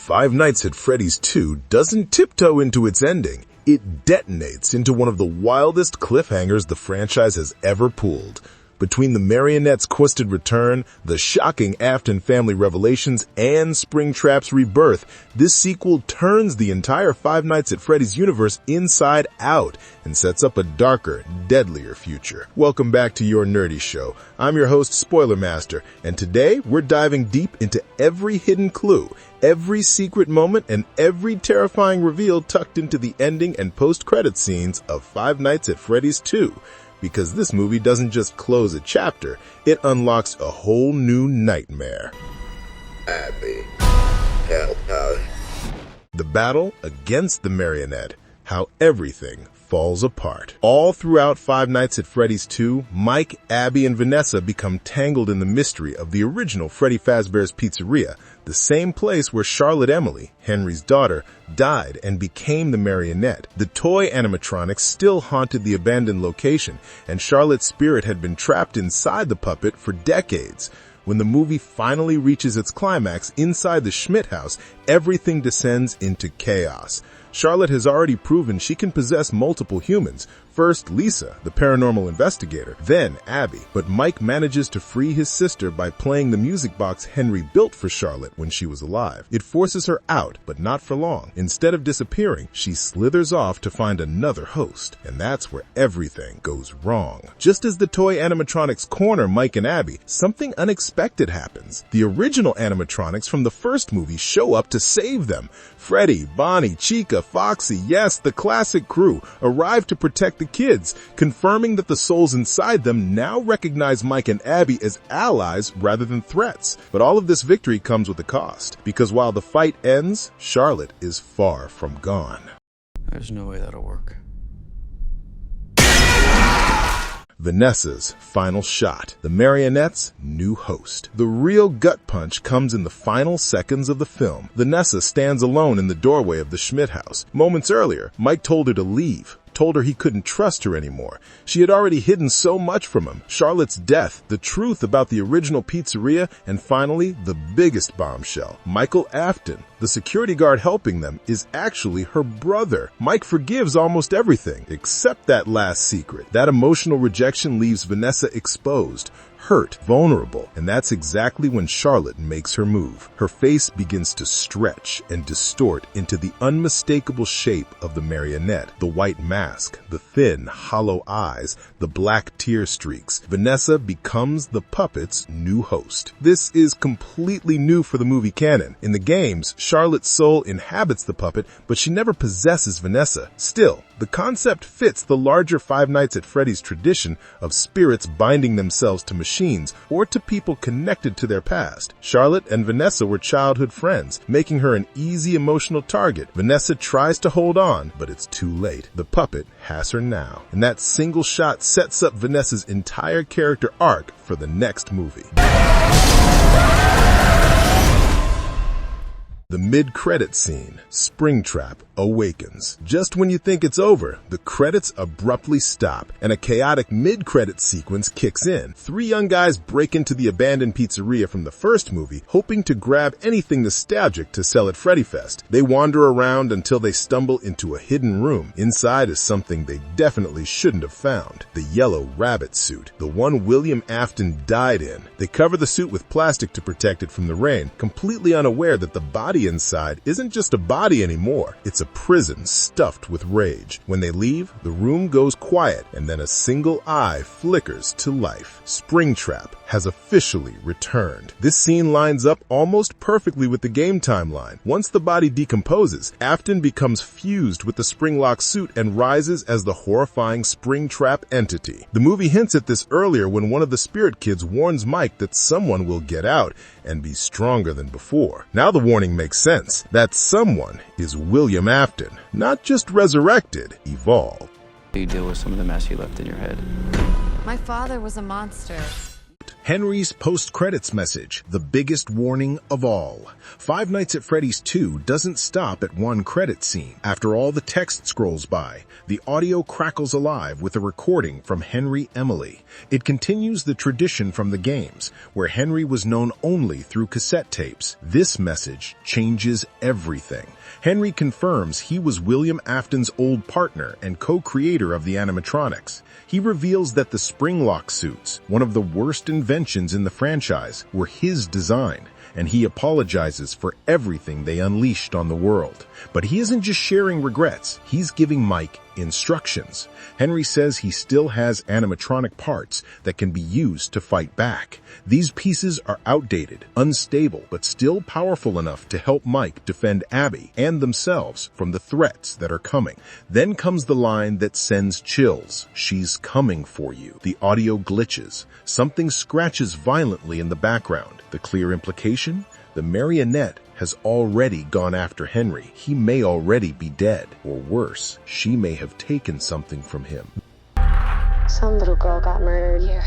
Five Nights at Freddy's 2 doesn't tiptoe into its ending. It detonates into one of the wildest cliffhangers the franchise has ever pulled. Between the Marionette's twisted return, the shocking Afton family revelations, and Springtrap's rebirth, this sequel turns the entire Five Nights at Freddy's universe inside out and sets up a darker, deadlier future. Welcome back to Your Nerdy Show. I'm your host, Spoiler Master, and today we're diving deep into every hidden clue, every secret moment, and every terrifying reveal tucked into the ending and post-credit scenes of Five Nights at Freddy's 2. Because this movie doesn't just close a chapter, it unlocks a whole new nightmare. Abby, help us. The battle against the Marionette, how everything falls apart. All throughout Five Nights at Freddy's 2, Mike, Abby, and Vanessa become tangled in the mystery of the original Freddy Fazbear's Pizzeria, the same place where Charlotte Emily, Henry's daughter, died and became the Marionette. The toy animatronics still haunted the abandoned location, and Charlotte's spirit had been trapped inside the puppet for decades. When the movie finally reaches its climax inside the Schmidt house, everything descends into chaos. Charlotte has already proven she can possess multiple humans. First, Lisa, the paranormal investigator, then Abby. But Mike manages to free his sister by playing the music box Henry built for Charlotte when she was alive. It forces her out, but not for long. Instead of disappearing, she slithers off to find another host. And that's where everything goes wrong. Just as the toy animatronics corner Mike and Abby, something unexpected happens. The original animatronics from the first movie show up to save them. Freddy, Bonnie, Chica, Foxy, yes, the classic crew, arrive to protect the kids, confirming that the souls inside them now recognize Mike and Abby as allies rather than threats. But all of this victory comes with a cost, because while the fight ends, Charlotte is far from gone. There's no way that'll work. Vanessa's final shot, the Marionette's new host. The real gut punch comes in the final seconds of the film. Vanessa stands alone in the doorway of the Schmidt house. Moments earlier, Mike told her to leave, told her he couldn't trust her anymore. She had already hidden so much from him. Charlotte's death, the truth about the original pizzeria, and finally, the biggest bombshell. Michael Afton, the security guard helping them, is actually her brother. Mike forgives almost everything, except that last secret. That emotional rejection leaves Vanessa exposed, hurt, vulnerable, and that's exactly when Charlotte makes her move. Her face begins to stretch and distort into the unmistakable shape of the Marionette. The white mask, the thin, hollow eyes, the black tear streaks. Vanessa becomes the puppet's new host. This is completely new for the movie canon. In the games, Charlotte's soul inhabits the puppet, but she never possesses Vanessa. Still, the concept fits the larger Five Nights at Freddy's tradition of spirits binding themselves to machines or to people connected to their past. Charlotte and Vanessa were childhood friends, making her an easy emotional target. Vanessa tries to hold on, but it's too late. The puppet has her now, and that single shot sets up Vanessa's entire character arc for the next movie. The mid-credit scene, Springtrap awakens. Just when you think it's over, the credits abruptly stop, and a chaotic mid-credit sequence kicks in. Three young guys break into the abandoned pizzeria from the first movie, hoping to grab anything nostalgic to sell at Freddy Fest. They wander around until they stumble into a hidden room. Inside is something they definitely shouldn't have found. The yellow rabbit suit, the one William Afton died in. They cover the suit with plastic to protect it from the rain, completely unaware that the body inside isn't just a body anymore. It's a prison stuffed with rage. When they leave, the room goes quiet, and then a single eye flickers to life. Springtrap has officially returned. This scene lines up almost perfectly with the game timeline. Once the body decomposes, Afton becomes fused with the Springlock suit and rises as the horrifying Springtrap entity. The movie hints at this earlier when one of the spirit kids warns Mike that someone will get out and be stronger than before. Now the warning makes sense. That someone is William Afton, not just resurrected, evolved. You deal with some of the mess you left in your head. My father was a monster. Henry's post-credits message, the biggest warning of all. Five Nights at Freddy's 2 doesn't stop at one credit scene. After all the text scrolls by, the audio crackles alive with a recording from Henry Emily. It continues the tradition from the games, where Henry was known only through cassette tapes. This message changes everything. Henry confirms he was William Afton's old partner and co-creator of the animatronics. He reveals that the spring lock suits, one of the worst inventions in the franchise, were his design, and he apologizes for everything they unleashed on the world. But he isn't just sharing regrets, he's giving Mike instructions. Henry says he still has animatronic parts that can be used to fight back. These pieces are outdated, unstable, but still powerful enough to help Mike defend Abby and themselves from the threats that are coming. Then comes the line that sends chills. "She's coming for you." The audio glitches. Something scratches violently in the background. The clear implication? The Marionette has already gone after Henry. He may already be dead, or worse, she may have taken something from him. Some little girl got murdered here.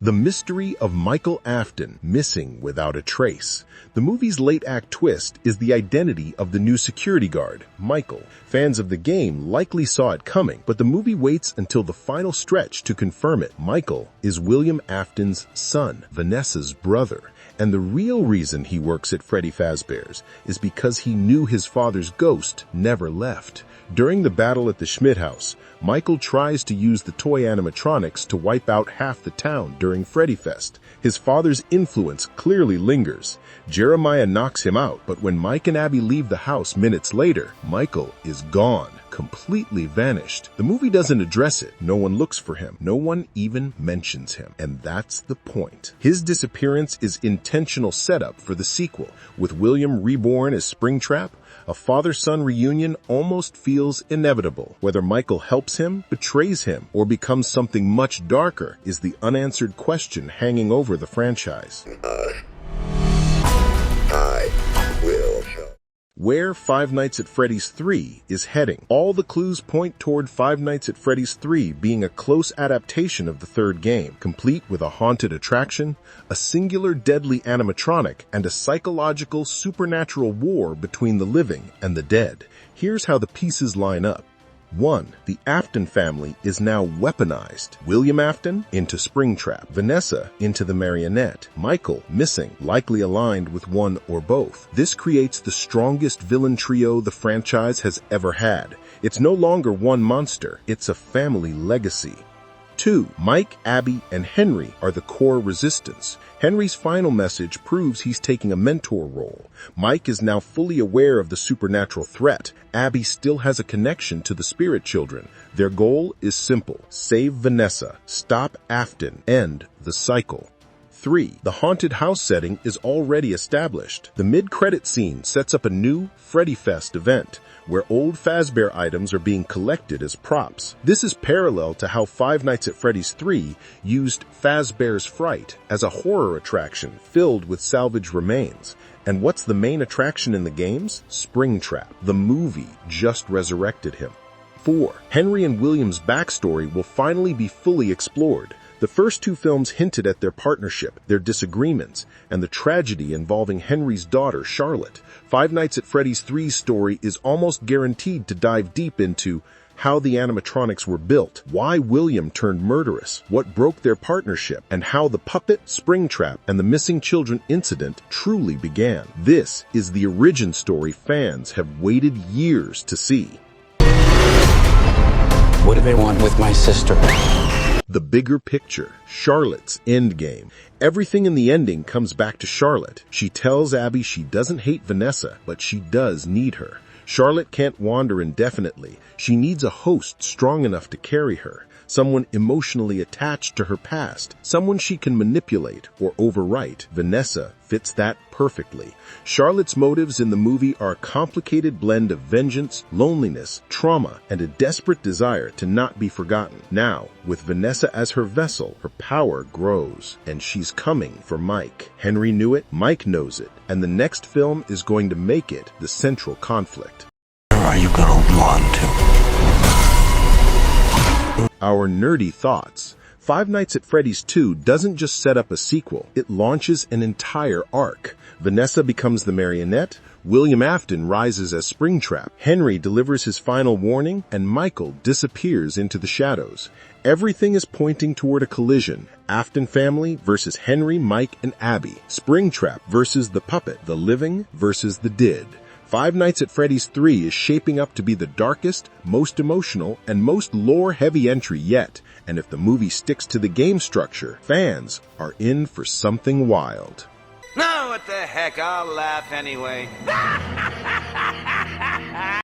The mystery of Michael Afton missing without a trace. The movie's late act twist is the identity of the new security guard, Michael. Fans of the game likely saw it coming, but the movie waits until the final stretch to confirm it. Michael is William Afton's son, Vanessa's brother. And the real reason he works at Freddy Fazbear's is because he knew his father's ghost never left. During the battle at the Schmidt house, Michael tries to use the toy animatronics to wipe out half the town during Freddy Fest. His father's influence clearly lingers. Jeremiah knocks him out, but when Mike and Abby leave the house minutes later, Michael is gone, completely vanished. The movie doesn't address it. No one looks for him. No one even mentions him. And that's the point. His disappearance is intentional setup for the sequel. With William reborn as Springtrap, a father-son reunion almost feels inevitable. Whether Michael helps him, betrays him, or becomes something much darker is the unanswered question hanging over the franchise. I will show. Where Five Nights at Freddy's 3 is heading. All the clues point toward Five Nights at Freddy's 3 being a close adaptation of the third game, complete with a haunted attraction, a singular deadly animatronic, and a psychological supernatural war between the living and the dead. Here's how the pieces line up. 1. The Afton family is now weaponized. William Afton into Springtrap. Vanessa into the Marionette. Michael missing, likely aligned with one or both. This creates the strongest villain trio the franchise has ever had. It's no longer one monster, it's a family legacy. 2. Mike, Abby, and Henry are the core resistance. Henry's final message proves he's taking a mentor role. Mike is now fully aware of the supernatural threat. Abby still has a connection to the spirit children. Their goal is simple: save Vanessa, stop Afton, end the cycle. 3. The haunted house setting is already established. The mid-credit scene sets up a new Freddy Fest event, where old Fazbear items are being collected as props. This is parallel to how Five Nights at Freddy's 3 used Fazbear's Fright as a horror attraction filled with salvage remains. And what's the main attraction in the games? Springtrap. The movie just resurrected him. 4. Henry and William's backstory will finally be fully explored. The first two films hinted at their partnership, their disagreements, and the tragedy involving Henry's daughter, Charlotte. Five Nights at Freddy's 3's story is almost guaranteed to dive deep into how the animatronics were built, why William turned murderous, what broke their partnership, and how the puppet, Springtrap, and the missing children incident truly began. This is the origin story fans have waited years to see. What do they want with my sister? The bigger picture, Charlotte's endgame. Everything in the ending comes back to Charlotte. She tells Abby she doesn't hate Vanessa, but she does need her. Charlotte can't wander indefinitely. She needs a host strong enough to carry her, someone emotionally attached to her past, someone she can manipulate or overwrite. Vanessa fits that perfectly. Charlotte's motives in the movie are a complicated blend of vengeance, loneliness, trauma, and a desperate desire to not be forgotten. Now, with Vanessa as her vessel, her power grows, and she's coming for Mike. Henry knew it, Mike knows it, and the next film is going to make it the central conflict. Or are you gonna want to? Our nerdy thoughts. Five Nights at Freddy's 2 doesn't just set up a sequel, it launches an entire arc. Vanessa becomes the Marionette, William Afton rises as Springtrap, Henry delivers his final warning, and Michael disappears into the shadows. Everything is pointing toward a collision. Afton family versus Henry, Mike, and Abby. Springtrap versus the puppet, the living versus the dead. Five Nights at Freddy's 3 is shaping up to be the darkest, most emotional, and most lore-heavy entry yet, and if the movie sticks to the game structure, fans are in for something wild. No, what the heck, I'll laugh anyway.